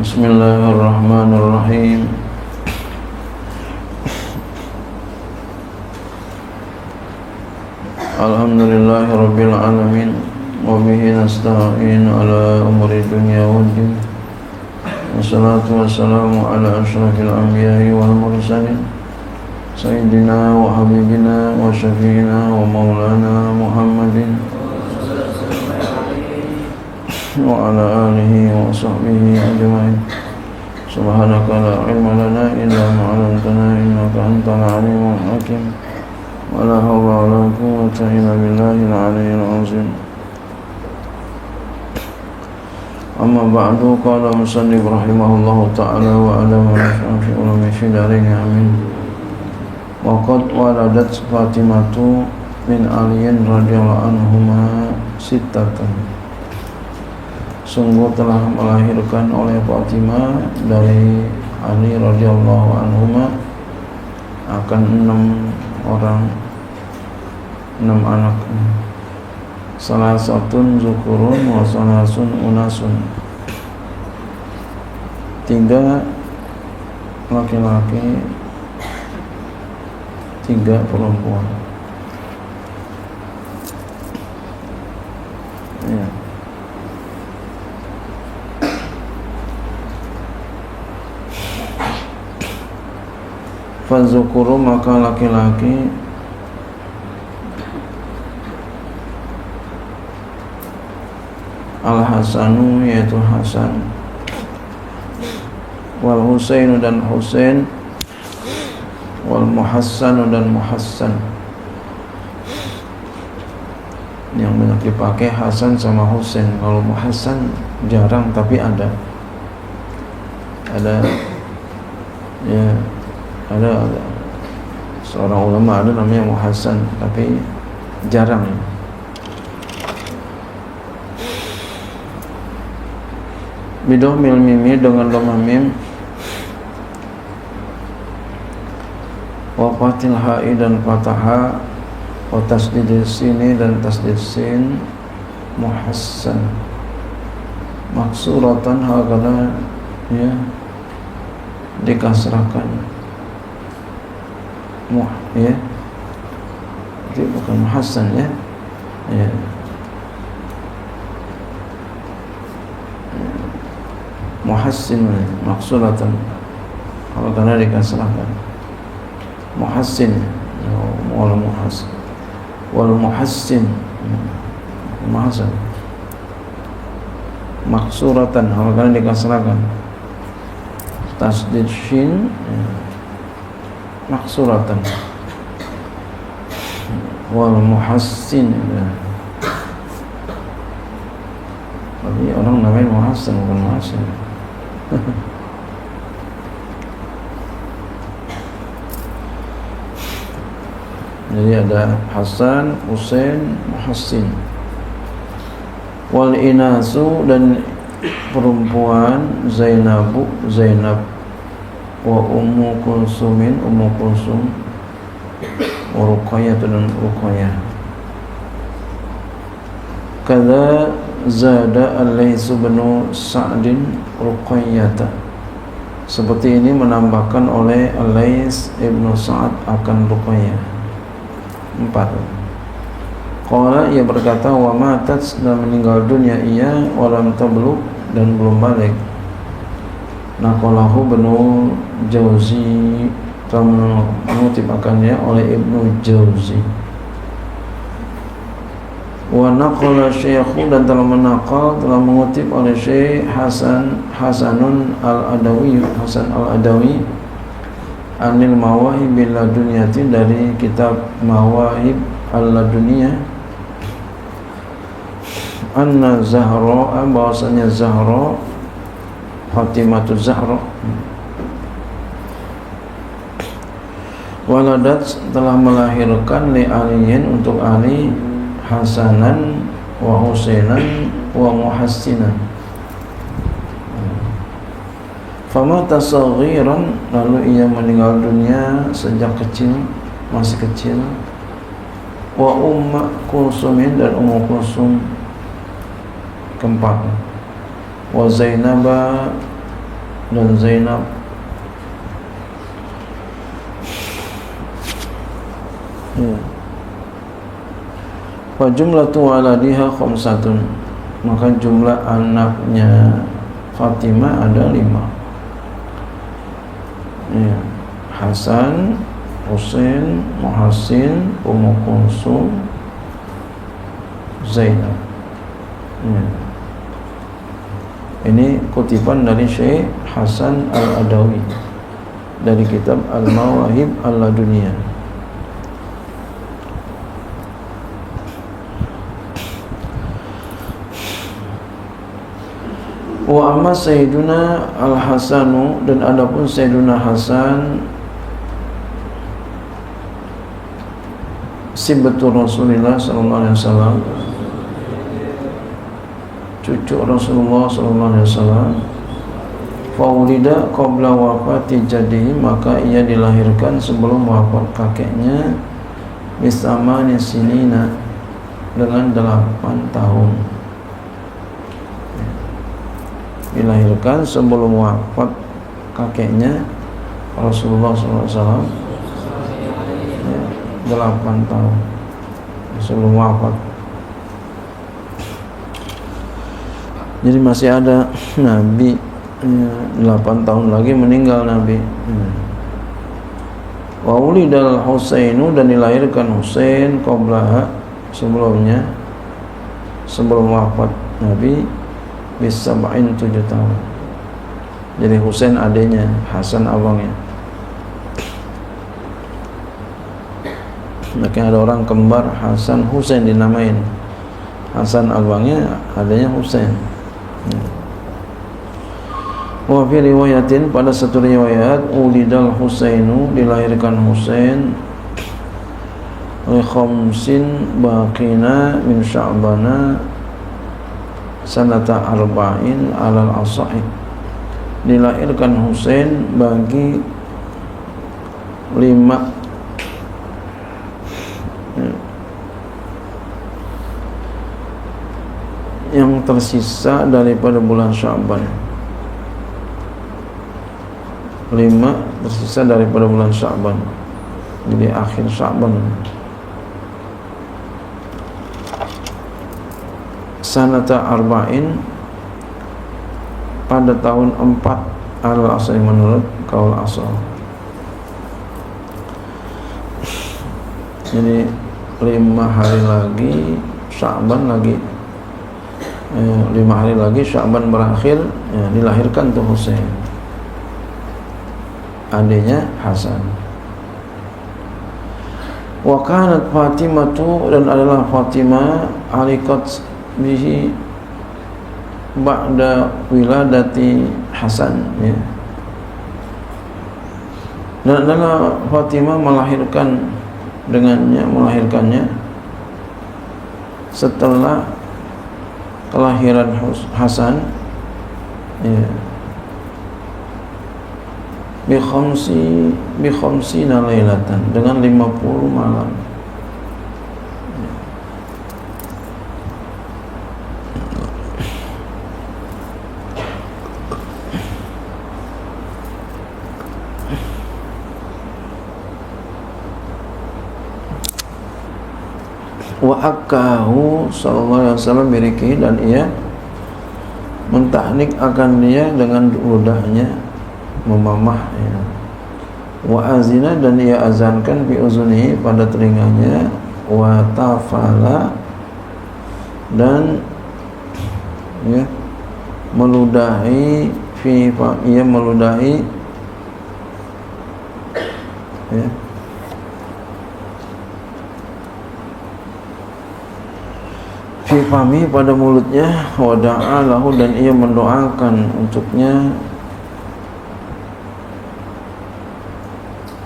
Bismillahirrahmanirrahim. Alhamdulillahirabbil alamin wa bihi nasta'in ala umuri dunya waddin. Wassalatu wassalamu ala asyrafil anbiya'i wal mursalin sayyidina wa habibina wa syafi'ina wa maulana Muhammadin wa ala alihi wa sahbihi ajma'in. Subhanaka la ilma lana illa ma 'allamtana innaka antal alimul hakim. Wa la hawla wa la quwwata illa billahil aliyyil azim. Amma ba'du, qala musannif rahimahullahu ta'ala wa ala wa fi ulumi fi darin amin. Wa qad waladat Fatimatu min aliyin radhiyallahu anhuma sittatan. Sungguh telah melahirkan oleh Fatimah dari Ali radhiyallahu anhuma akan 6 anak. Salah satun zukurun wa salasun unasun. 3 laki-laki, 3 perempuan. Ya. Fazukuru, maka laki-laki Al-Hasanu, yaitu Hasan, wal Husainu, dan Husain, wal Muhassanu, dan Muhassan. Yang banyak dipakai Hasan sama Husain. Kalau Muhassan jarang, tapi ada ya. Ada seorang ulama ada namanya Muhassan, tapi jarang. Bidomil mimi, dengan dhamma mim, wa fathil ha'i, dan fathah ha, wa tasdidil sini, dan tasdid sin. Muhassan maksuratan, hakala, ya, dikasrahkan. Ya, itu bukan Muhassan, ya, ya. Muhassin maksuratan, kalau karena dikasrahkan. Muhassin, wal muhassin, wal muhassin, Muhassan maksuratan, kalau karena dikasrahkan. Tasdid shin, maksuratan, wal muhassin. Tapi orang namanya Muhassan, bukan Muhassin. Jadi ada Hasan, Husain, Muhassin. Wal inasu, dan perempuan Zainabu, Zainab, wa Ummu Kulsumin, Ummu Kulsum, wa Ruqayyah, dan Ruqayyah. Kada zada al-Laysu bin Sa'din Ruqayyata. Seperti ini menambahkan oleh Al-Lays ibnu Sa'ad akan Ruqayyah. 4. Qala, ia berkata, wa matat, dan meninggal dunia ia, walam tablugh, dan belum balik. Naqalahu Ibnu Jauzi, telah mengutipkannya oleh Ibnu Jauzi. Wa naqala Syekhu, dan telah mengutip oleh Syekh Hasanun Al-Adawi, Hasan Al-Adawi, Anil Mawahib Laduniyati, dari kitab Mawahib Al-Laduniyah, anna Zahra, bahwasanya Zahra, Fatimatu Zahra, waladat, telah melahirkan li aliyin, untuk Ali, Hasanan wa Husainan wa Muhassinan. Famata saghiran, lalu ia meninggal dunia sejak kecil, masih kecil. Wa Ummu Kulsumin, dan Ummu Kulsum keempat. Wa Zainaba, dan Zainab. Ya. Wa jumlatu waladiha khamsatun, maka jumlah anaknya Fatimah ada 5. Ya. Hasan, Husain, Muhsin, Ummu Kulsum, Zainab. Ya. Ini kutipan dari Syekh Hasan Al-Adawi dari kitab Al-Mawahib Al-Laduniyah. Wa amma Sayyiduna Al-Hasanu, dan adapun Sayyiduna Hasan sibtu Rasulullah sallallahu alaihi wasallam, cucu Rasulullah sallallahu alaihi wasallam, faulida qabla wafati jadihi, maka ia dilahirkan sebelum wafat kakeknya, bisamani sinina, dengan 8 tahun. Dilahirkan sebelum wafat kakeknya Rasulullah sallallahu alaihi wasallam, 8 tahun sebelum wafat. Jadi masih ada Nabi 8 tahun lagi meninggal Nabi. Wa ulidal Husainu, dan dilahirkan Husain qablaha, sebelumnya, sebelum wafat Nabi, bisab'in 7 tahun. Jadi Husain adanya, Hasan abangnya. Maka ada orang kembar Hasan Husain dinamain. Hasan abangnya, adanya Husain. Wa fi riwayatin, pada satu riwayat, ulidal Husainu, dilahirkan Husain li khamsin baqina min Sya'bana sanata arba'in alal asahih. Dilahirkan Husain bagi 5 yang tersisa daripada bulan Sya'ban. 5 tersisa daripada bulan Sya'ban, jadi akhir Sya'ban. Sanata arba'in, pada tahun 4 al-asal, menurut kaul asal. Jadi 5 hari lagi Sya'ban lagi, 5 hari lagi Sya'ban berakhir, ya, dilahirkan tuh Husain, adiknya Hasan. Wa kanat Fatimatu, dan adalah Fatimah, alikat bihi ba'da wiladati Hasan, ya. Dan adalah Fatimah melahirkan dengannya, melahirkannya setelah kelahiran Hasan, ya, bi khamsina lailatan, dengan 50 malam. Wa akahu sallallahu alaihi wasallam biriki, dan ia mentahnik akan dia dengan ludahnya, memamah, ya. Wa azina, dan ia azankan bi uzunihi, pada telinganya. Wa tafala, dan ya, meludahi ia meludahi, ya, fi fami, pada mulutnya. Wa da'a lahu, dan ia mendoakan untuknya.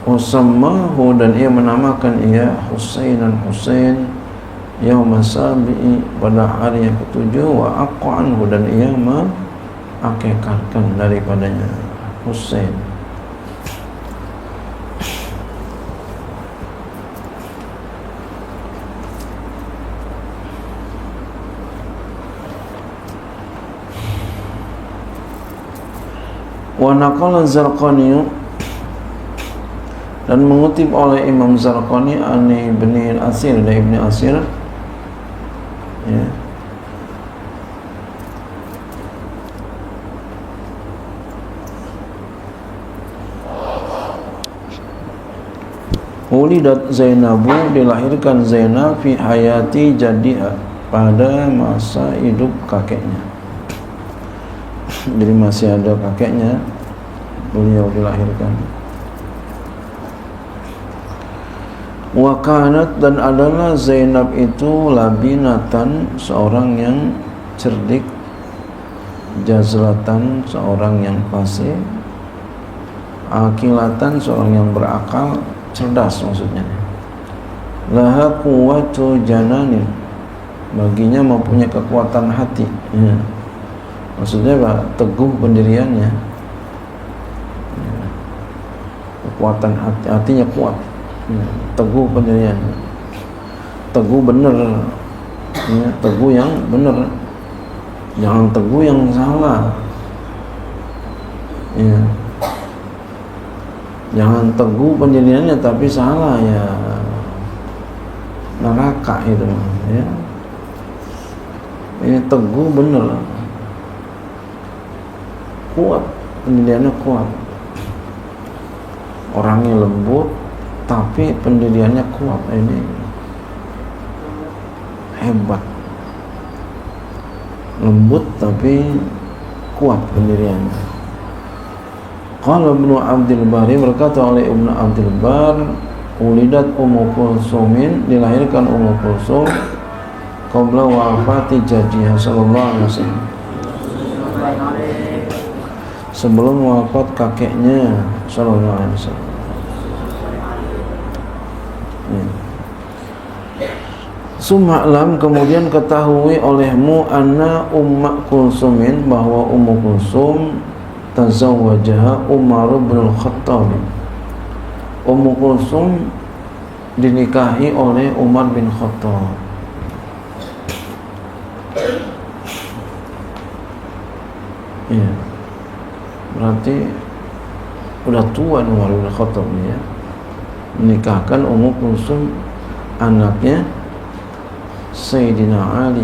Wasammahu, dan ia menamakan ia Husainan, Husain, yauma sabi'i, pada hari yang ke-7. Wa aqanhu, dan ia mengakikatkan daripadanya Husain. Wa naqala Zarqani, dan mengutip oleh Imam Zarqani an Ibni Asir, dari Ibni Asir, ya, ulidat Zainabu, dilahirkan Zainab fi hayati jadiha, pada masa hidup kakeknya. Jadi masih ada kakeknya, beliau dilahirkan. Wa kanat, dan adalah Zainab itu labinatan, seorang yang cerdik, jazlatan, seorang yang fasih, akilatan, seorang yang berakal, cerdas maksudnya. Laha quwwatu jananin, baginya mempunyai kekuatan hati, ya. Maksudnya Pak, teguh pendiriannya, ya. Kekuatan hati, hatinya kuat, ya. Teguh pendiriannya, teguh benar, ya. Teguh yang benar, jangan teguh yang salah, ya. Jangan teguh pendiriannya tapi salah, ya neraka itu, ya. Ini teguh benar, kuat, pendiriannya kuat, orangnya lembut tapi pendiriannya kuat, ini hebat. Lembut tapi kuat pendiriannya. Qala Ibnu Abdul Bari, berkata oleh Ibnu Abdul Bar, ulidat Ummu Kulsumin, dilahirkan Ummu Kulsum qabla wafati jadiha sallallahu alaihi wasallam, sebelum wafat kakeknya sallallahu alaihi wasallam. Suma'lam, kemudian ketahui olehmu, anna Ummu Kulsumin, bahwa Ummu Kulsum tazawwajaha Umar bin Khattab. Ummu Kulsum dinikahi oleh Umar bin Khattab. Ya, berarti udah tua Umar bin Khattab, ya, menikahkan Ummu Kulsum, anaknya Sayyidina Ali.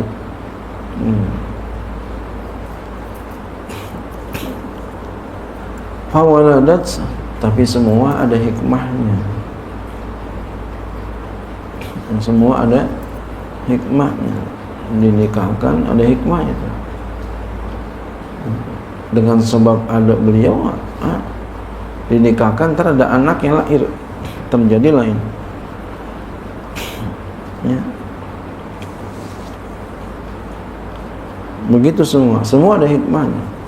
Fawaladat, tapi semua ada hikmahnya. Semua ada hikmahnya. Dinikahkan ada hikmahnya. Dengan sebab ada beliau, dinikahkan, ntar ada anak yang lahir, terjadi lain, ya. Begitu semua ada hikmahnya.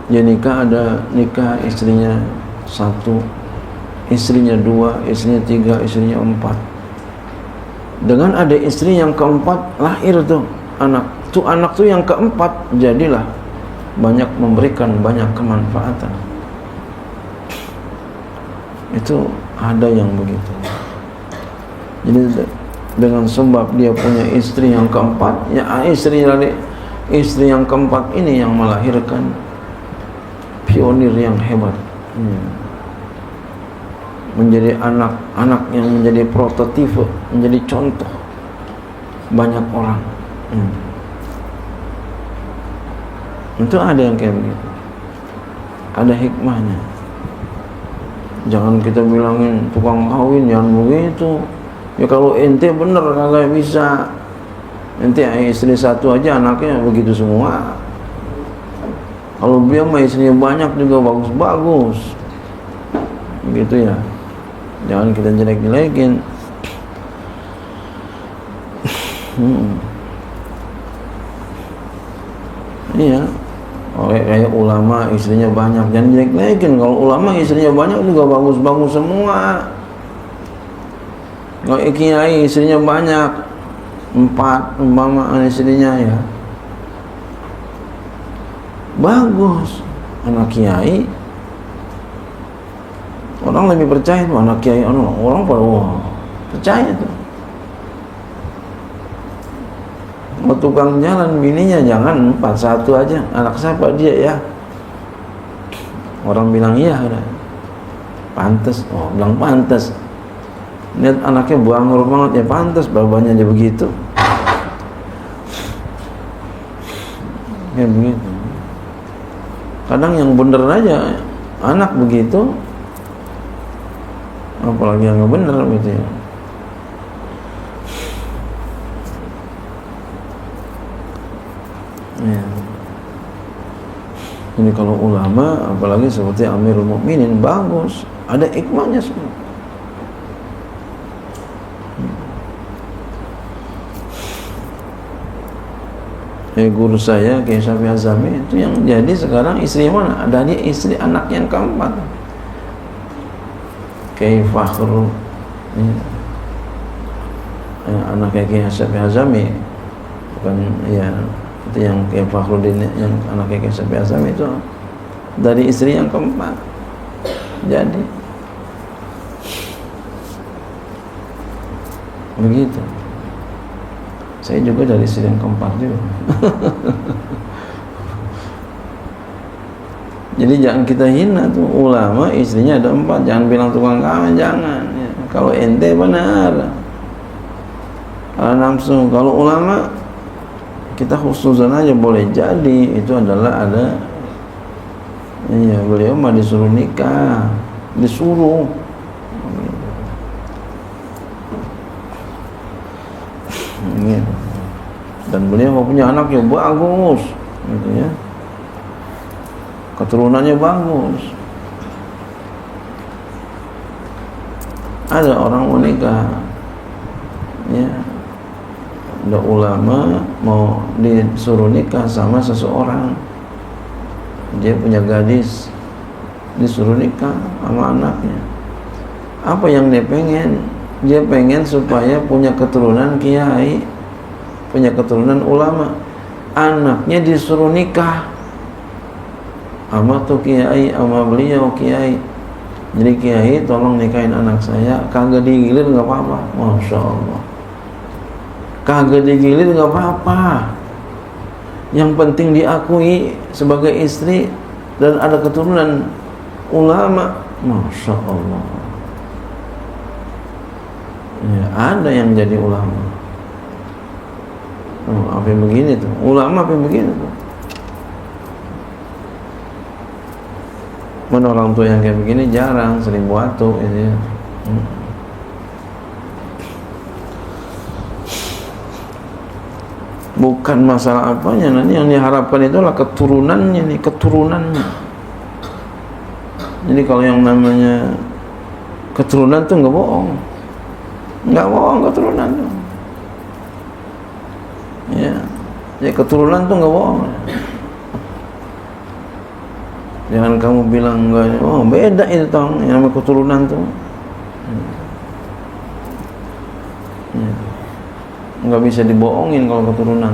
Ya, nikah, ada nikah istrinya 1, istrinya 2, istrinya 3, istrinya 4. Dengan ada istri yang keempat, lahir tuh anak. Tuh anak tuh yang keempat jadilah banyak, memberikan banyak kemanfaatan. Itu ada yang begitu. Jadi dengan sebab dia punya istri yang keempat, ya istri yang keempat ini yang melahirkan pionir yang hebat, menjadi anak-anak yang menjadi prototipe, menjadi contoh banyak orang. Itu ada yang kayak begitu, ada hikmahnya. Jangan kita bilangin tukang kawin, jangan begitu. Ya kalau ente bener kagak bisa, ente istri 1 aja anaknya begitu semua. Kalau beliau mah istrinya banyak juga bagus-bagus, gitu ya. Jangan kita jelek-jelekin. Iya, kayak ulama istrinya banyak, jangan jelek-jelekin. Kalau ulama istrinya banyak juga bagus-bagus semua. Kalau kiai istrinya banyak, 4 umpama istrinya, ya bagus. Anak kiai, orang lebih percaya tuh anak kiai, orang pada percaya tuh. mau tukang jalan bininya jangan 4, 1 aja. Anak siapa dia ya? Orang bilang iya, pantas. Oh, bilang pantas. Lihat anaknya buangor banget, ya pantas babanya aja begitu. Ya begitu. Kadang yang bener aja anak begitu, apalagi yang nggak bener gitu ya. Ya. Ini kalau ulama, apalagi seperti Amirul Mukminin, bagus, ada hikmahnya semua. Guru saya Kiai Syafi'i Azami itu yang jadi sekarang istri mana? Ada dia istri anak yang keempat, Kiai Fakhrul, anak Kiai Syafi'i Azami, bukan ya. Itu yang Kiai Fakhruddin, yang anak Kiai Syafi'i Azami itu dari istri yang keempat. Jadi begitu. Saya juga dari istri yang keempat juga. Jadi jangan kita hina tuh ulama, istrinya ada 4, jangan bilang tukang kawin, jangan ya. Kalau ente benar, kalau nafsu, kalau ulama kita khususan aja boleh jadi itu adalah ada, iya, beliau mah disuruh nikah, disuruh. Dan beliau punya anak yang bagus, gitu ya, keturunannya bagus. Ada orang mau nikah, ya, ada ulama mau disuruh nikah sama seseorang, dia punya gadis, disuruh nikah sama anaknya. Apa yang dia pengen? Dia pengen supaya punya keturunan kiai, punya keturunan ulama. Anaknya disuruh nikah sama tuh kiai, sama beliau kiai. Jadi kiai tolong nikahin anak saya, kagak digilir nggak apa-apa. Masya Allah, kagak digilir nggak apa-apa. Yang penting diakui sebagai istri dan ada keturunan ulama. Masya Allah. Ya, ada yang jadi ulama. Oh, apa yang begini tuh? Ulama apa yang begini tuh? Mana orang tua yang kayak begini jarang, sering buatu ini. Bukan masalah apanya, nanti yang diharapkan itu adalah keturunannya nih, keturunannya. Jadi kalau yang namanya keturunan tuh nggak bohong, nggak bohong keturunan tuh. Ya, ya keturunan tuh nggak bohong. Jangan kamu bilang enggak, oh beda itu tong, yang namanya keturunan tuh. Ya. Nggak bisa dibohongin kalau keturunan.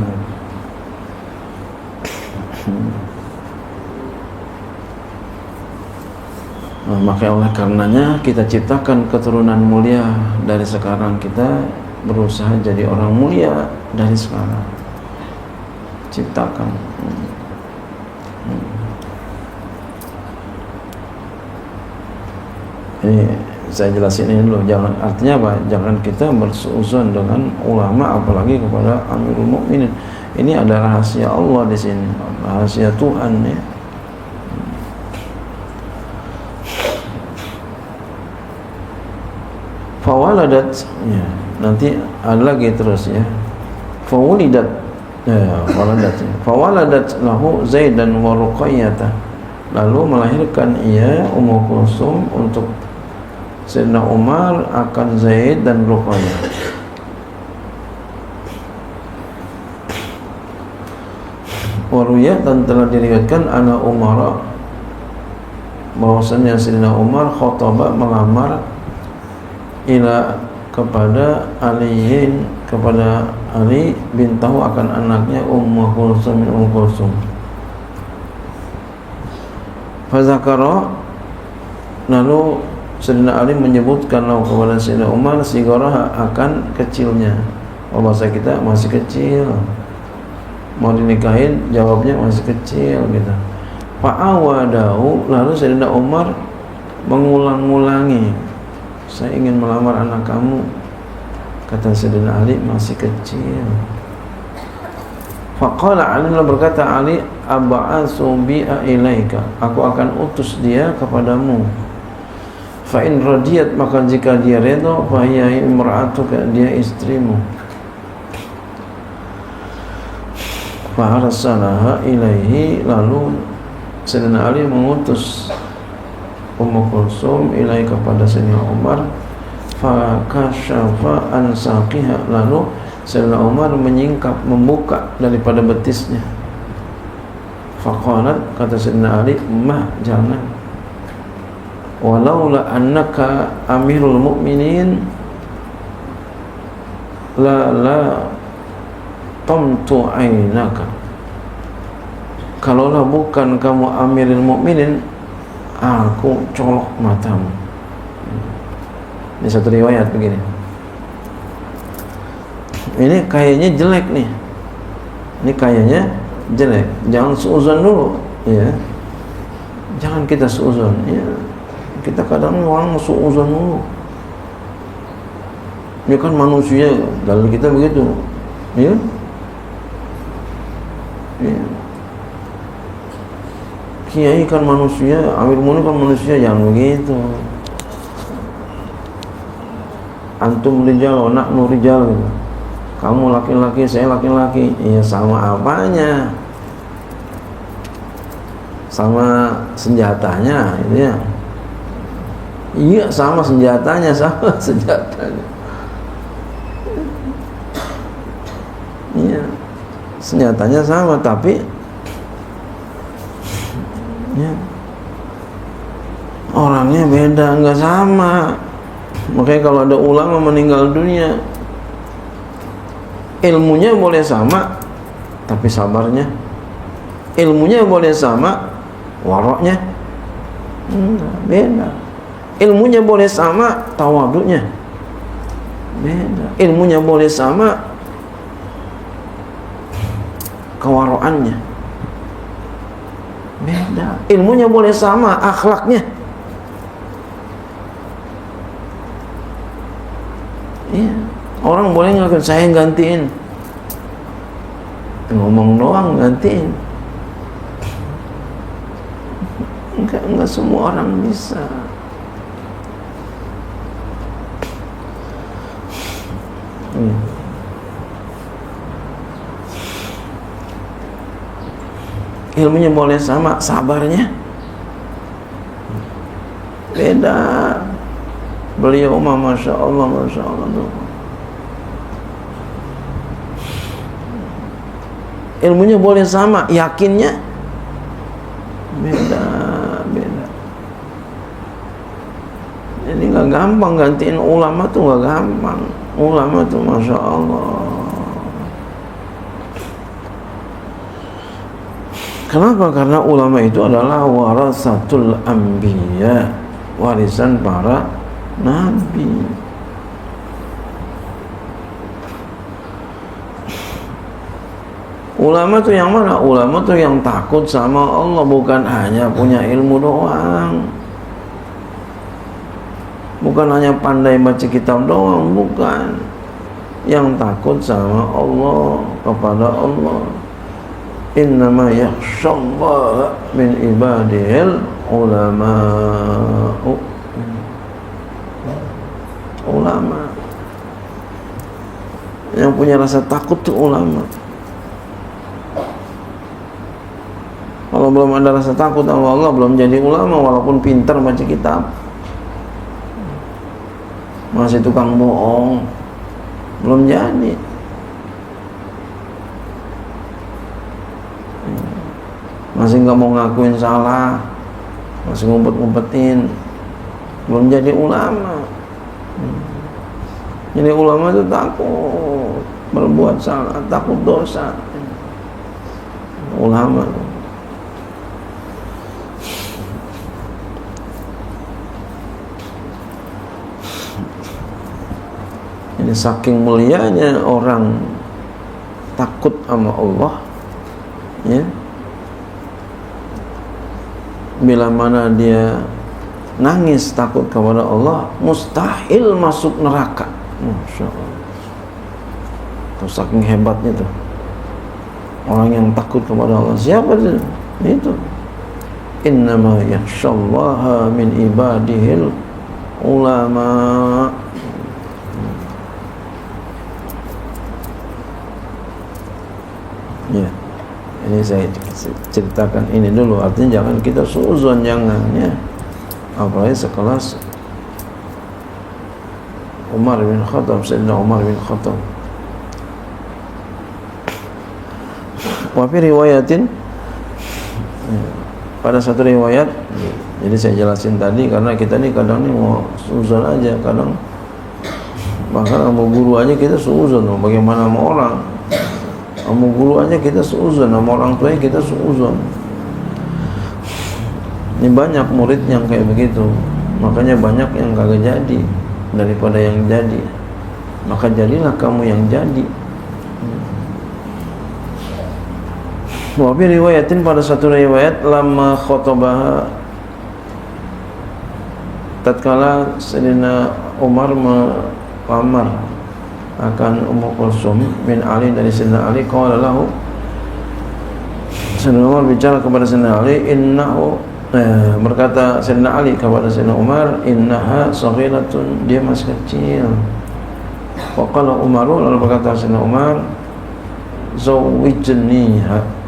Nah, maka oleh karenanya kita ciptakan keturunan mulia dari sekarang. Kita berusaha jadi orang mulia dari sekarang. Ciptakan. Ini saya jelasin ini dulu. Jangan, artinya apa? Jangan kita bersuuzon dengan ulama, apalagi kepada Amirul Mukminin. Ini ada rahasia Allah di sini, rahasia Tuhan ya. Fawaladat, ya, nanti ada lagi terus ya. Fawulidat, ya, fawaladat lahu Zaidan wa Ruqayyah. Lalu melahirkan ia Ummu Kulsum untuk Sayyidina Umar akan Zaid dan Ruqayyah. Waruyah, dan telah diriwayatkan ana Umar, bahwasanya Sayyidina Umar khotbah melamar ila kepada Aliin, kepada Ali bin Tahu akan anaknya Ummu Kulsum bin Ummu Kulsum. Fazakara, lalu Sayyidina Ali menyebutkan kepada Sayyidina Umar sigaraha, akan kecilnya. Oh, bahasa kita masih kecil, mau dinikahin, jawabnya masih kecil gitu. Fa'awadahu, lalu Sayyidina Umar mengulang-ulangi, saya ingin melamar anak kamu. Kata Sayyidina Ali, masih kecil. Faqala Ali, berkata Ali, ab'atsu bi'a ilaika, aku akan utus dia kepadamu. Fa in radiyat, maka jika dia redha, fa hiya imra'atuka, dia istrimu. Fa arsalaha ilaihi, lalu Sayyidina Ali mengutus Ummu Kulsum ilai kepada Sayyidina Umar. Fa kasyafa an saqiha, lalu Sayyidina Umar menyingkap, membuka daripada betisnya. Faqalat, kata Sayyidina Ali, mah, jangan. Walaula annaka amirul mu'minin la tamtu ainaka, kalaulah bukan kamu amirul mukminin, aku colok matamu. Ini satu riwayat begini. Ini kayaknya jelek nih. Ini kayaknya jelek. Jangan suuzon dulu, ya. Jangan kita suuzon, ya. Kita kadang orang suuzon dulu. Ini kan manusia, lalu kita begitu, ya. Ya. Kiai kan manusia, Amir Mu'minin kan manusia, jangan begitu. Antum rijal wa nahnu rijal gitu. Kamu laki-laki, saya laki-laki. Iya, sama apanya? Sama senjatanya, gitu ya. Iya, sama senjatanya, sama senjatanya. Iya, senjatanya sama, tapi ya, orangnya beda, nggak sama. Makanya kalau ada ulama meninggal dunia, ilmunya boleh sama, tapi sabarnya. Ilmunya boleh sama, waroknya beda. Ilmunya boleh sama, tawaduknya beda. Ilmunya boleh sama, kewaroannya beda. Ilmunya boleh sama, akhlaknya. Iya, orang boleh ngelakuin, saya gantiin, ngomong doang gantiin. Enggak semua orang bisa. Ilmunya boleh sama, sabarnya beda. Beliau masya Allah tuh. Ilmunya boleh sama, yakinnya beda. Jadi nggak gampang gantiin ulama tuh, nggak gampang. Ulama tuh masya Allah. Kenapa? Karena ulama itu adalah warasatul anbiya, warisan para nabi. Ulama tuh yang mana? Ulama tuh yang takut sama Allah, bukan hanya punya ilmu doang, bukan hanya pandai baca kitab doang, bukan. Yang takut sama Allah, kepada Allah. Innama yakhshallaha min ibadihil ulama'u. Ulama yang punya rasa takut tuh ulama. Kalau belum ada rasa takut sama Allah, belum jadi ulama, walaupun pintar baca kitab, masih tukang bohong, belum jadi. Masih nggak mau ngakuin salah, masih ngumpet-ngumpetin, belum jadi ulama. Jadi ulama itu takut berbuat salah, takut dosa. Ulama. Jadi saking mulianya orang takut sama Allah, ya, bila mana dia nangis takut kepada Allah, mustahil masuk neraka. Masya Allah. Itu saking hebatnya tuh orang yang takut kepada Allah. Siapa itu? Itu innama yakhshallaha min ibadihil ulama. Ya, ini saya ceritakan ini dulu. Artinya jangan kita suuzon, jangan ya. Apalagi sekelas Umar bin Khattab, Sayyidina Umar bin Khattab. Wa fi riwayatin, pada satu riwayat, jadi saya jelasin tadi karena kita ni kadang ni mau suuzon aja, kadang bahkan sama guru aja kita suuzon, bagaimana sama orang. Sama guru aja kita suuzon, sama orang tua kita suuzon. Ini banyak murid yang kayak begitu, makanya banyak yang kagak jadi daripada yang jadi. Maka jadilah kamu yang jadi. Wa fi riwayatin, pada satu riwayat, lama khotobaha, tatkala Sayyidina Umar melamar akan Ummu Kulsum bin Ali dari Sayyidina Ali, qala lahu, Sayyidina Umar bicara kepada Sayyidina Ali, berkata Sayyidina Ali kepada Sayyidina Umar, innaha saghiratun, dia masih kecil. Wa qala Umaru, lalu berkata Sayyidina Umar, zawwijniha,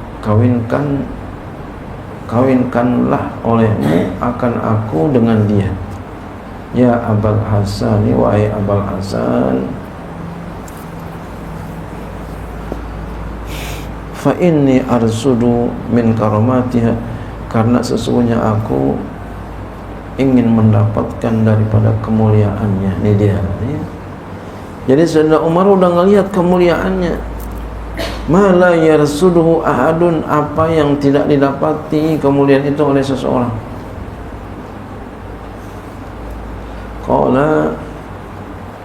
kawinkanlah olehmu akan aku dengan dia. Ya Abul Hasan, wahai Abul Hasan, fa inni arsudu min karamatiha, karena sesungguhnya aku ingin mendapatkan daripada kemuliaannya. Ini dia ya. Jadi Sayyidina Umar udah ngelihat kemuliaannya. Ma la yarsuduhu ahadun, apa yang tidak didapati kemuliaan itu oleh seseorang. Qala,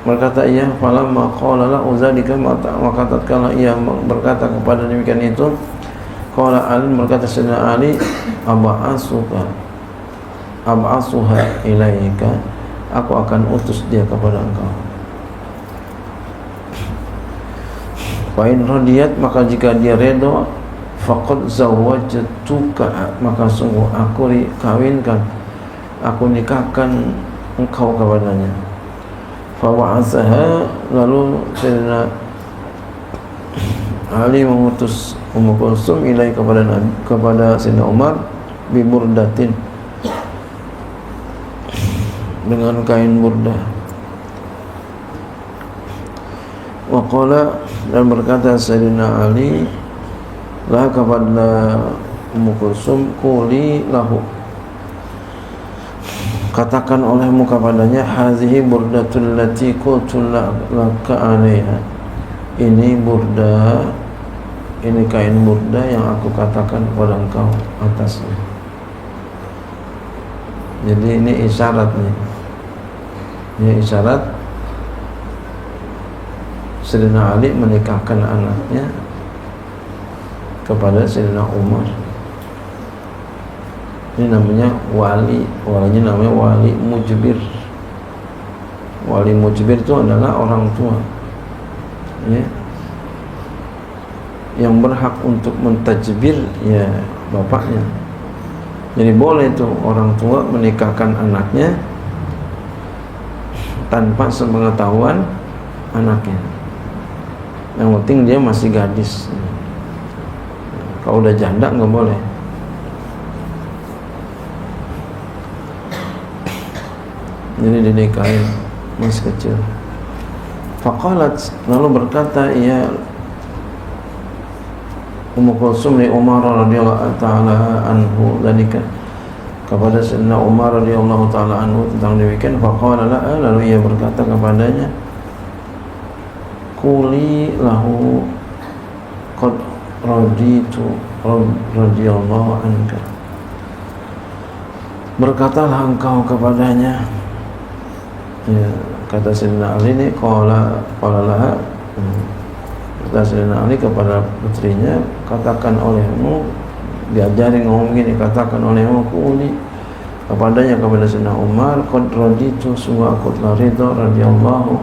berkata ia, falamma qala la uzalika, maka tatkala ia berkata kepada demikian itu, qala Ali, berkata Sayyidina Ali, ab'asuha ilaika, aku akan utus dia kepada engkau. Fa'in radiyat, maka jika dia redha, faqad zawwajtuka, maka sungguh aku kawinkan, aku nikahkan engkau kepadanya. Fa wa'asaha, lalu Sayyidina Ali mengutus Ummu Kulsum ilai kepada Sayyidina Umar, bi burdatin, dengan kain burdah. Wa qala, dan berkata Sayyidina Ali lah kepada Ummu Kulsum, quli lahu, katakan olehmu kepadanya, hazihi burdatul lati qultu laka 'alaiha, ini burda, ini kain burda yang aku katakan kepada engkau atasnya. Jadi ini isyarat nih. Ini isyarat Sayyidina Ali menikahkan anaknya kepada Sayyidina Umar. Ini namanya wali, walinya namanya wali mujbir. Wali mujbir itu adalah orang tua ya, yang berhak untuk mentajbir ya bapaknya. Jadi boleh tuh orang tua menikahkan anaknya tanpa sepengetahuan anaknya. Yang penting dia masih gadis. Kalau udah janda nggak boleh. Jadi dinikahin masih kecil. Faqalat, lalu berkata ia Ummu Kulsum li Umar radhiyallahu ta'ala anhu dzalika, kepada Sayyidina Umar radhiyallahu ta'ala anhu tentang demikian. Faqala la, lalu ia berkata kepadanya, quli lahu qad raditu radhiyallahu anka, berkatalah engkau kepadanya ya, kata Sayyidina Ali ini, qala laha, kata Sayyidina Ali kepada putrinya, katakan olehmu, diajari ngomong gini, katakan olehmu kuli kepadanya, kepada Sayyidina Umar, qad raditu, sungguh aku telah ridha, radhiyallahu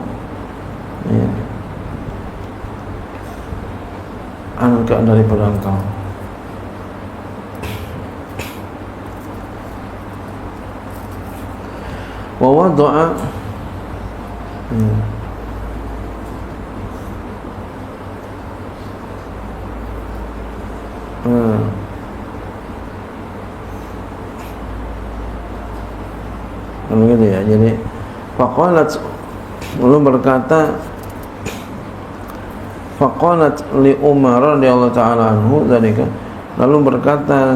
ya, anka, daripada engkau. Wa wada'a begitu ya. Jadi faqalat, lalu berkata, faqalat li Umar radhiyallahu taala anhu dzalika, lalu berkata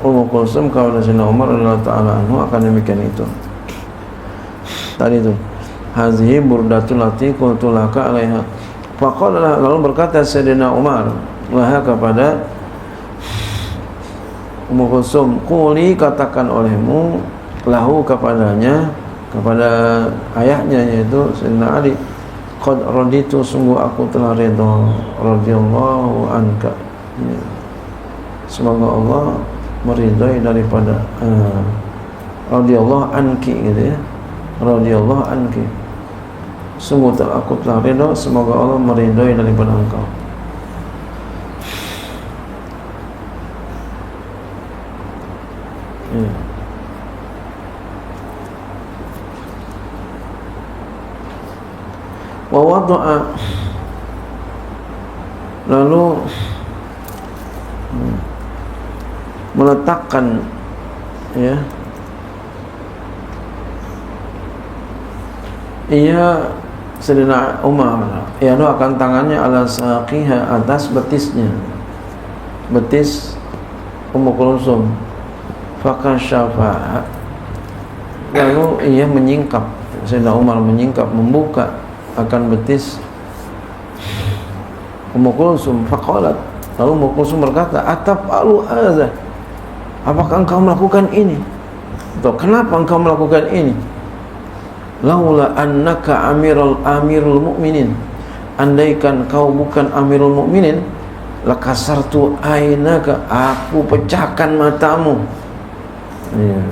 Ummu Kulsum kepada Sayyidina Umar radhiyallahu taala anhu akan demikian itu. Tadi itu hazihi burdatul lati qultu laka alaiha. Faqala, lalu berkata Sayyidina Umar laha kepada Ummu Kulsum, quli, katakan olehmu, lahu kepadanya, kepada ayahnya yaitu Sayyidina Ali, qad raditu, sungguh aku telah redha, radhiyallahu anka ya, semoga Allah meridai daripada radhiyallahu anki gitu ya, radhiyallahu anki, sungguh aku telah redha, semoga Allah meridai daripada engkau. Ya. Wa wada'a, lalu meletakkan ya, ia Sayyidina Umar ya akan tangannya ala saqiha, atas betisnya, betis Ummu Kulsum, fakasyafa, lalu ia menyingkap, Sayyidina Umar menyingkap, membuka akan betis Ummu Kulsum. Faqalat, lalu Ummu Kulsum berkata, ataf'alu hadza, apakah engkau melakukan ini? Atau kenapa engkau melakukan ini? Laula annaka amirul mu'minin, andaikan kau bukan amirul mu'minin, lakasartu ainaka, aku pecahkan matamu. Ya.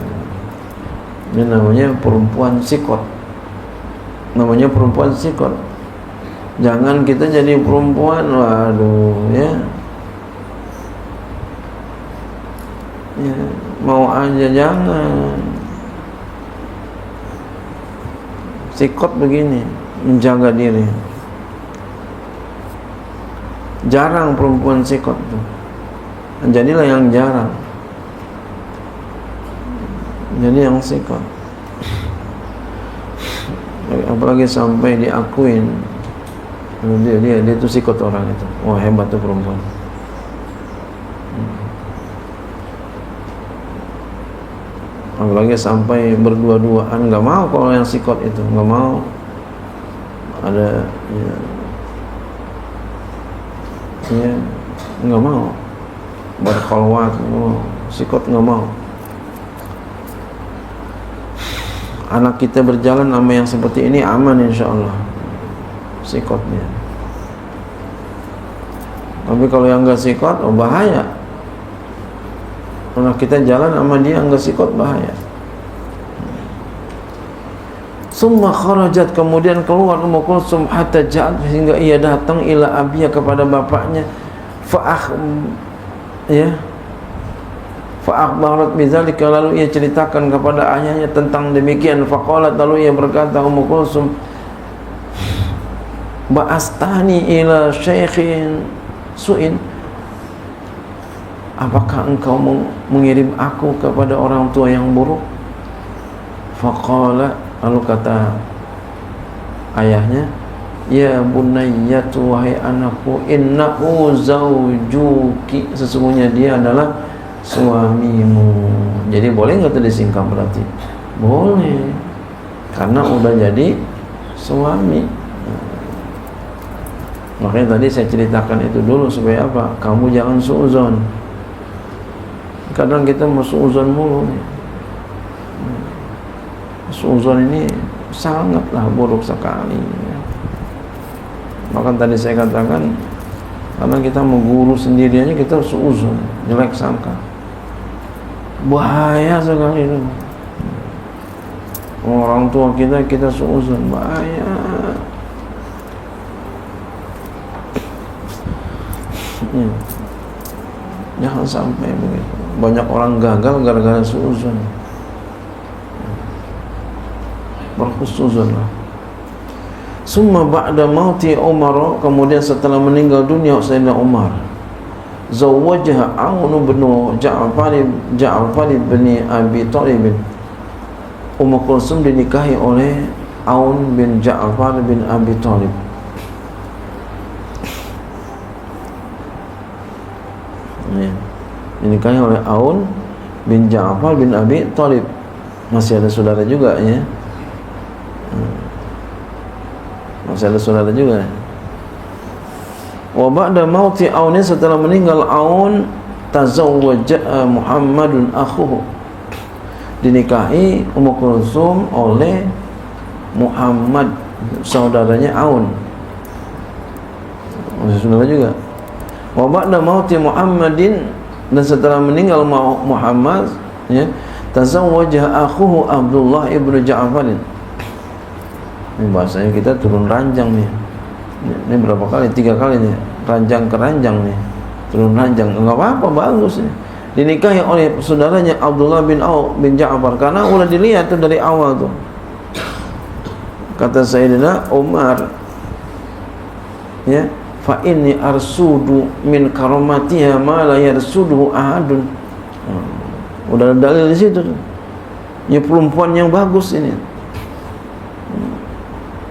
Ini namanya perempuan sikot, namanya perempuan sikot. Jangan kita jadi perempuan, waduh ya, ya mau aja jangan. Sikot begini, menjaga diri. Jarang perempuan sikot tuh. Jadilah yang jarang. Jadi yang sikot. Apalagi sampai diakuin dia itu sikot orang itu. Wah, hebat tuh perempuan. Apalagi sampai berdua-duaan, nggak mau kalau yang sikot itu, nggak mau ada ya nggak mau berkholwat, sikot nggak mau. Anak kita berjalan sama yang seperti ini aman insyaallah sikotnya. Tapi kalau yang nggak sikot, oh bahaya. Anak kita jalan sama dia enggak sikot, bahaya. Summa kharajat, kemudian keluar Ummu Kulsum hatta ja'at, hingga ia datang ila abiya, kepada bapaknya. Fa'akhbarat bidzalika, lalu ia ceritakan kepada ayahnya tentang demikian. Faqalat, lalu ia berkata Ummu Kulsum, ba'astani ila syaikhin su'in, apakah engkau mengirim aku kepada orang tua yang buruk? Faqala, lalu kata ayahnya, ya bunayyatu, wahai anakku, innahu zawjuki, sesungguhnya dia adalah suamimu. Jadi boleh nggak tuh disingkap? Berarti boleh, karena udah jadi suami. Makanya tadi saya ceritakan itu dulu supaya apa? Kamu jangan suuzon. Kadang kita mau suuzon mulu nih. Suuzon ini sangatlah buruk sekali. Bahkan tadi saya katakan, karena kita mengguru sendiri aja kita suuzon, jelek sangka, bahaya sekali itu. Orang tua kita suuzon, bahaya. Jangan sampai begitu. Banyak orang gagal gara-gara suuzon. Berkhusuzonlah. Summa ba'da mauti Umar, kemudian setelah meninggal dunia Sayyidina Umar, zawwajaha Aun bin Ja'far bin Abi Thalib. Ummu Kulsum dinikahi oleh Aun bin Ja'far bin Abi Thalib. Dinikahi oleh Aun bin Ja'far bin Abi Thalib. Masih ada saudara juga ya. Masih ada saudara juga. Wa ba'da mauti Aun, setelah meninggal Aun, tazawwaja Muhammadun akhuhu, dinikahi Ummu Kulsum oleh Muhammad, saudaranya Aun. Masih saudara juga. Wa ba'da mauti Muhammadin, dan setelah meninggal Muhammad ya, tazawwaja akhuhu Abdullah ibnu Ja'far. Ini bahasanya kita turun ranjang nih. Ini berapa kali? 3 kali nih. Ranjang ke ranjang nih. Turun ranjang. Enggak apa-apa, bagus nih. Dinikahi oleh saudaranya Abdullah bin Ja'far, karena udah dilihat tuh dari awal tuh. Kata Sayyidina Umar, ya, fa inni arsudu min karamatiha ma la yarsuduhu ahadun. Udah ada dalil di situ tuh. Ini perempuan yang bagus ini.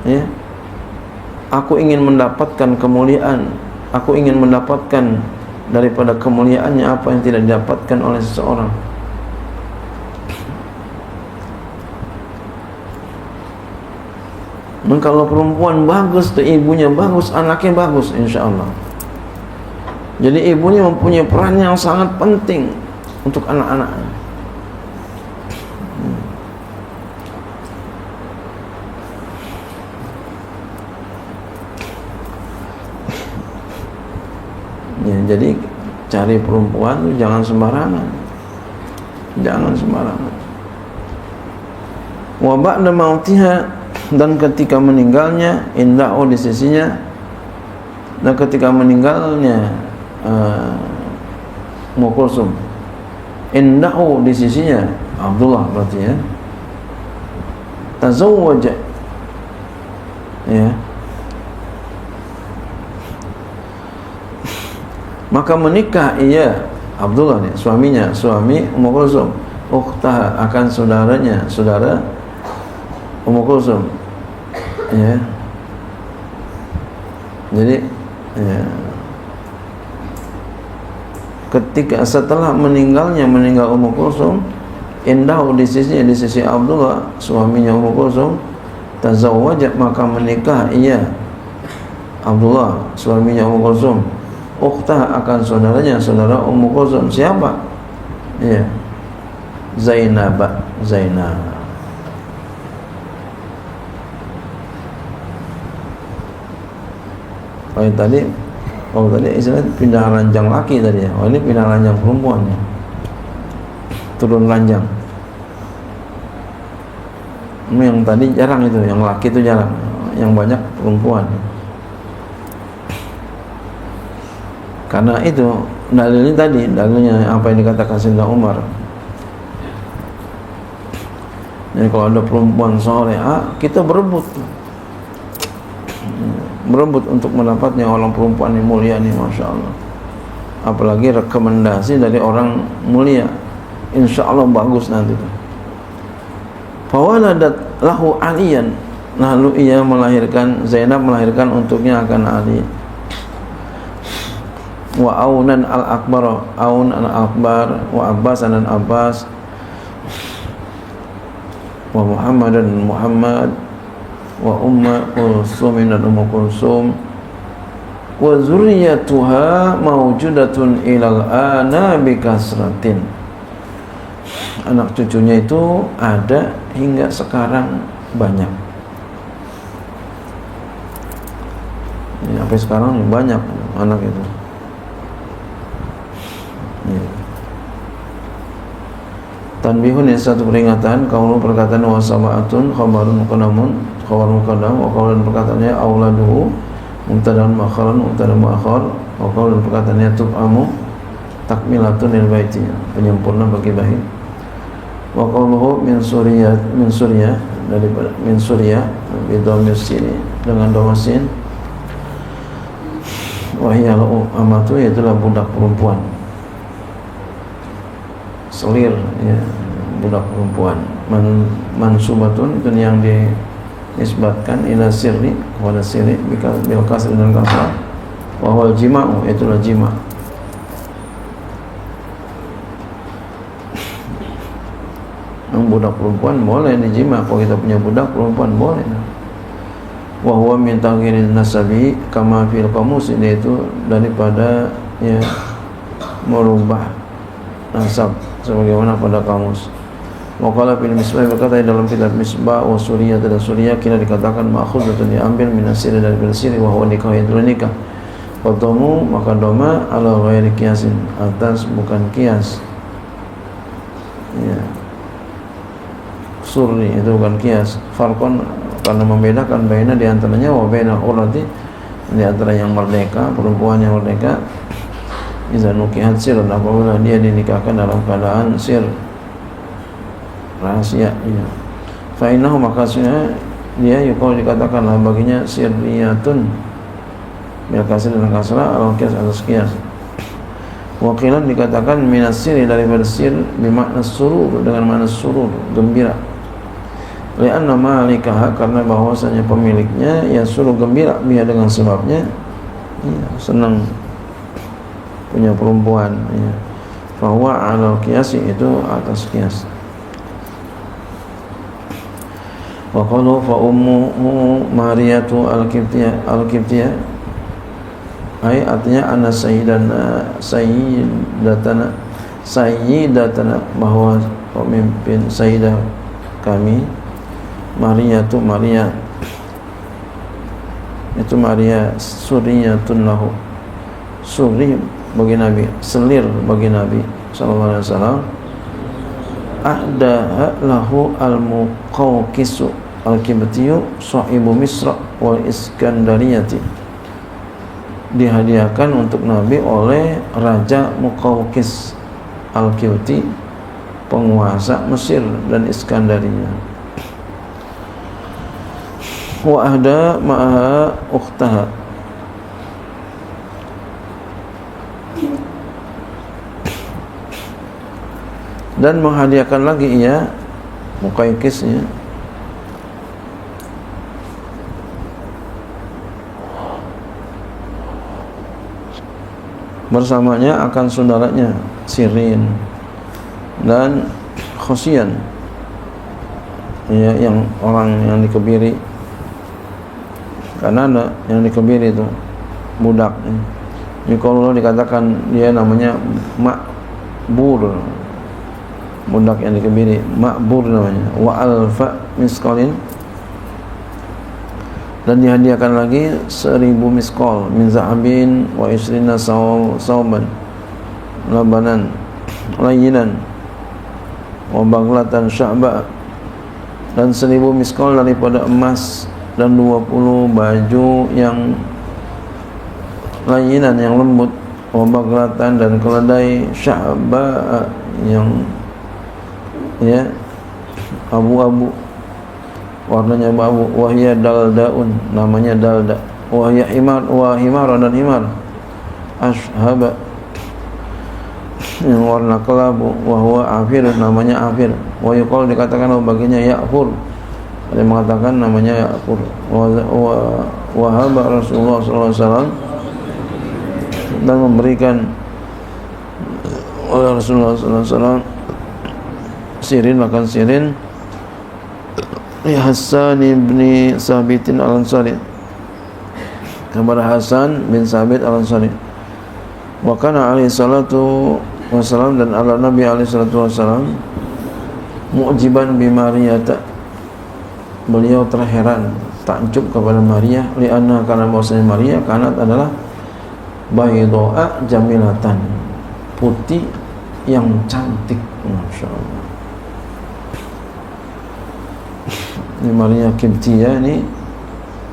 Ya, aku ingin mendapatkan kemuliaan, aku ingin mendapatkan daripada kemuliaannya apa yang tidak didapatkan oleh seseorang. Dan kalau perempuan bagus, tuh ibunya bagus, anaknya bagus, insya Allah. Jadi ibunya mempunyai peran yang sangat penting untuk anak-anaknya. Ya, jadi cari perempuan tuh jangan sembarangan. Jangan sembarangan. Wa ba'da mautiha, dan ketika meninggalnya, indahu di sisinya, dan ketika meninggalnya Ummu Kulsum, indahu di sisinya Abdullah berarti ya, tazawwaja ya, maka menikah ia Abdullah nih, suaminya, suami Ummu Kulsum, ukhtah akan saudaranya, saudara Ummu Kulsum ya. Jadi ya, ketika setelah meninggal Ummu Kulsum, indahu di sisi Abdullah, suaminya Ummu Kulsum, tazawwaja maka menikah ia Abdullah, suaminya Ummu Kulsum, ukhtah akan saudaranya, saudara Ummu Kulsum. Siapa? Ya, Zainab. Kalau tadi istilah pindah ranjang laki tadi ya. Oh, ini pindah ranjang perempuan ya. Turun ranjang. Ini yang tadi jarang itu, yang laki itu jarang, yang banyak perempuan. Karena itu dalilnya tadi, dalilnya apa yang dikatakan Sayyidina Umar. Jadi kalau ada perempuan salehah, kita berebut untuk mendapatnya orang perempuan yang mulia nih, masya Allah. Apalagi rekomendasi dari orang mulia, insya Allah bagus nanti tuh. Fawaladat lahu Aliyan, lalu ia melahirkan, Zainab melahirkan untuknya akan Ali. Wa Aunan al-Akbar, Aun al-Akbar, wa Abbasan dan Abbas, wa Muhammadan Muhammad, wa Ummu Kulsum dan Ummu Kulsum, wa zurriyatuha mawjudatun ilal ana bikasratin. Anak cucunya itu ada hingga sekarang banyak. Ya, sampai sekarang banyak anak itu. Ya. Tanbihun, yang satu peringatan, kaulu perkataan wa sab'atun khabarun muqaddamun, khabarun muqaddam, wa kaulu perkataannya auladuhu mubtada'un mu'akhkharun, mubtada'un mu'akhkhar, wa kaulu perkataannya tub'amu takmilatun lil baiti, penyempurna bagi bait. Wa qauluhu min suriyah daripada min suryah bidhamir sin dengan dhamma sin, wa hiya amatu, yaitulah budak perempuan selir, ya, budak perempuan. Mansubatun itu yang dinisbatkan ila sirri, kepada sirri bil kasr dan kasrah, wa huwal jima'u, itulah jima'. Budak perempuan boleh dijima', kalau kita punya budak perempuan boleh. Wa huwa min taghirin nasabi kama fil qamus, itu daripada ya merubah nasab sebagaimana pada kamus. Waqala fil misbah, berkata dalam kitab misbah, wa suriyah dan suriyah kira dikatakan ma'khudhatun, diambil minasir dari bersiri, wa huwa nikah, itu nikah. Qaddamu, maka doma ala ghairi qiyasin, atas bukan qiyas. Ya. Surri itu bukan qiyas. Farqon, karena membedakan baina di antaranya, wa baina urati, di antara yang merdeka, perempuan yang merdeka, iza nukihat sir, apabila dia dinikahkan dalam keadaan sir, rahasia, ya. Fa'inahu, makasnya dia yukau dikatakanlah baginya sirriyatun bil kasr dan kasrah al qiyas atas qiyas. Wakilan dikatakan minas sir, dari sir bermakna surur, dengan makna surur, gembira. Lianna malikaha, karena bahwasanya pemiliknya ya suruh gembira dia dengan sebabnya, ya, senang punya perempuan, ya. Fahuwa ala qiyasi, itu atas qiyas. Wa qalu fa ummuhu Mariyatu al-Qibtiyah, ay artinya anna sayyidatana, bahwa pemimpin sayyidah kami, Mariyatu, Maria itu Maria suriyatun lahu, suri bagi Nabi, selir bagi Nabi sallallahu alaihi wasallam. Ahdaha lahu al-Muqawqisu al-Qibtiyu sahibu Misra wal Iskandariyati, dihadiahkan untuk Nabi oleh Raja Muqawqis al-Qibti, penguasa Mesir dan Iskandaria. Wa ahda ma'aha ukhtaha, dan menghadiahkan lagi ia Muqawqis, ya, bersamanya akan saudaranya Sirin dan Khosian, ya, yang orang yang dikebiri, karena ada yang dikebiri itu budak. Ini kalau dikatakan dia namanya Makbur, budak yang dikebiri, Makbur namanya. Wa alfa misqalin, dan dihadiahkan lagi 1000 miskol min zahabin wa isrina sauban labanan layinan wa baglatan sya'ba, dan 1000 miskol daripada emas, dan 20 baju yang layinan, yang lembut, wa baglatan, dan keledai sya'ba yang, ya, abu-abu, warnanya abu. Wahya daldaun, namanya dalda. Wahya himar, wa himar, dan himar ashhaba, yang warna kelabu. Wahwa afir, namanya afir. Wa yuqal, dikatakan baginya ya'fur, ada yang mengatakan namanya ya'fur. Wahaba Rasulullah SAW, dan memberikan oleh Rasulullah SAW Sirin, makan Sirin, Hasan bin Sabitin al-Ansari, kepada Hasan bin Sabit al-Ansari. Wa kana alaihi salatu wassalam, dan ala Nabi alaihi salatu wassalam, mu'jiban bi Mariyata, beliau terheran takjub kepada Maria, lianna karena bahwasanya Maria kanat adalah baydoa jamilatan, putih yang cantik. Masya Allah. Ini Maria Kiptia ini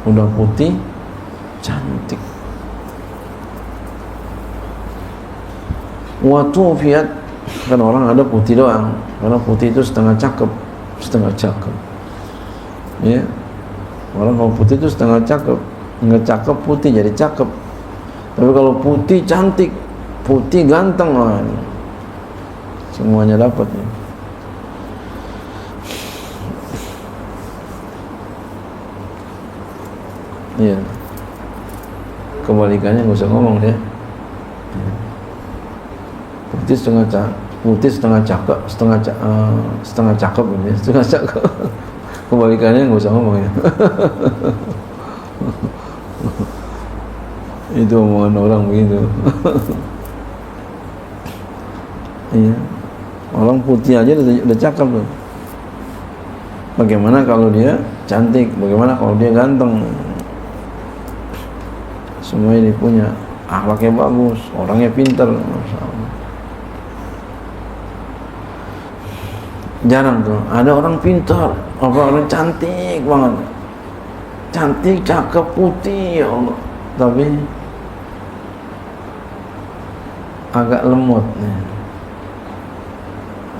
udah putih cantik. Waktu fiat kan orang ada putih doang, karena putih itu setengah cakep, ya. Orang kalau putih itu setengah cakep, nggak cakep putih jadi cakep. Tapi kalau putih cantik, putih ganteng, semuanya dapat ya. Iya. Kebalikannya nggak usah ngomong ya. Putih setengah cakep, setengah cakep ini, setengah cakep. Kebalikannya nggak usah ngomong ya. Itu omongan orang begitu. Iya. Orang putih aja udah cakep tuh. Bagaimana kalau dia cantik? Bagaimana kalau dia ganteng? Semuanya dia punya, akhlaknya bagus, orangnya pintar, Masya Allah. Jarang tuh ada orang pintar, orang cantik banget, cantik, cakep, putih, ya Allah, tapi agak lemot nih.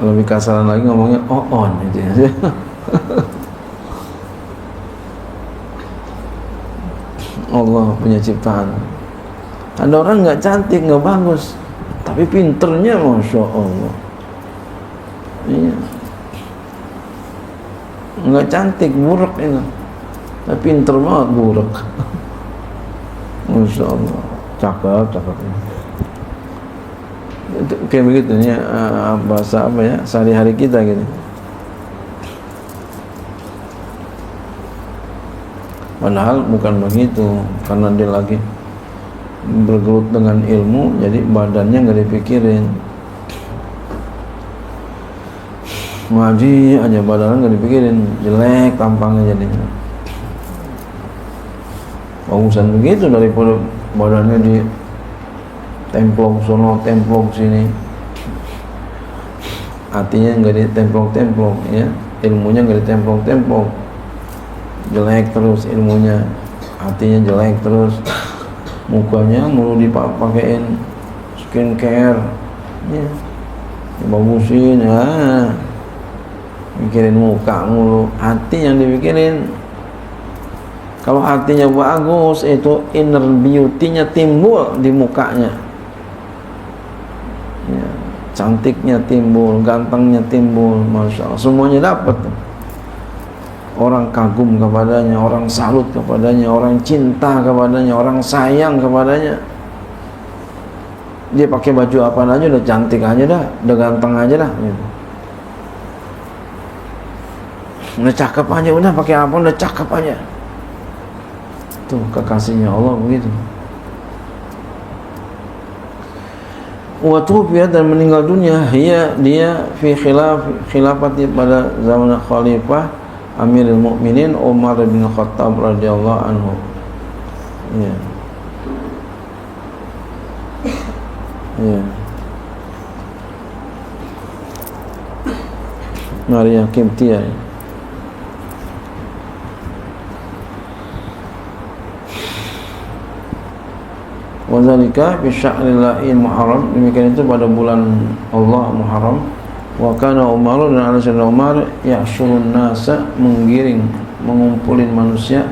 Lebih kasaran lagi ngomongnya on gitu ya. Allah punya ciptaan. Ada orang nggak cantik, nggak bagus, tapi pinternya Masya Allah. Iya. Nggak cantik, buruk itu, tapi pinter banget buruk. Masya Allah, cakep. Itu kayak begitu ya, bahasa apa ya, sehari-hari kita gitu. Padahal bukan begitu, karena dia lagi bergelut dengan ilmu, jadi badannya nggak dipikirin. Ngaji aja badannya nggak dipikirin, jelek tampangnya jadinya. Bagusan begitu daripada badannya di templok sono, templok sini, hatinya nggak ditemplok-templok ya, ilmunya nggak ditemplok-templok. Jelek terus ilmunya, hatinya jelek terus, mukanya mulu dipakein skincare ya, dibagusin ya, mikirin muka mulu, hati yang dipikirin. Kalau hatinya bagus, itu inner beauty-nya timbul di mukanya ya, cantiknya timbul, gantengnya timbul, Masya Allah, semuanya dapat. Orang kagum kepadanya, orang salut kepadanya, orang cinta kepadanya, orang sayang kepadanya. Dia pakai baju apa aja udah cantik aja dah, udah ganteng aja dah gitu. Udah cakep aja, udah pakai apa udah cakep aja. Tuh kekasihnya Allah begitu. Waktu dan meninggal dunia, dia fi khilafati pada zaman khalifah Amirul Mukminin Umar bin Khattab radhiyallahu anhu. Ya. Ya. Maria Kiptia. Wazalika fi sya'ril Muharram, demikian itu pada bulan Allah Muharram. Wa kana Umar dan Al-Sayyid Umar yahsyurun nasa, mengumpulin manusia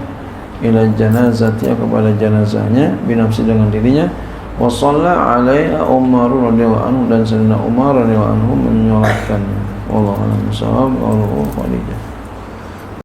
ila janazati, kepada jenazahnya, binafsi dengan dirinya. Wa shalla alaiha Umar radhiyallahu anhu, dan Sayyidina Umar radhiyallahu anhu menyolatkannya. Wallahu a'lam bishawab. Allahu Khadijah.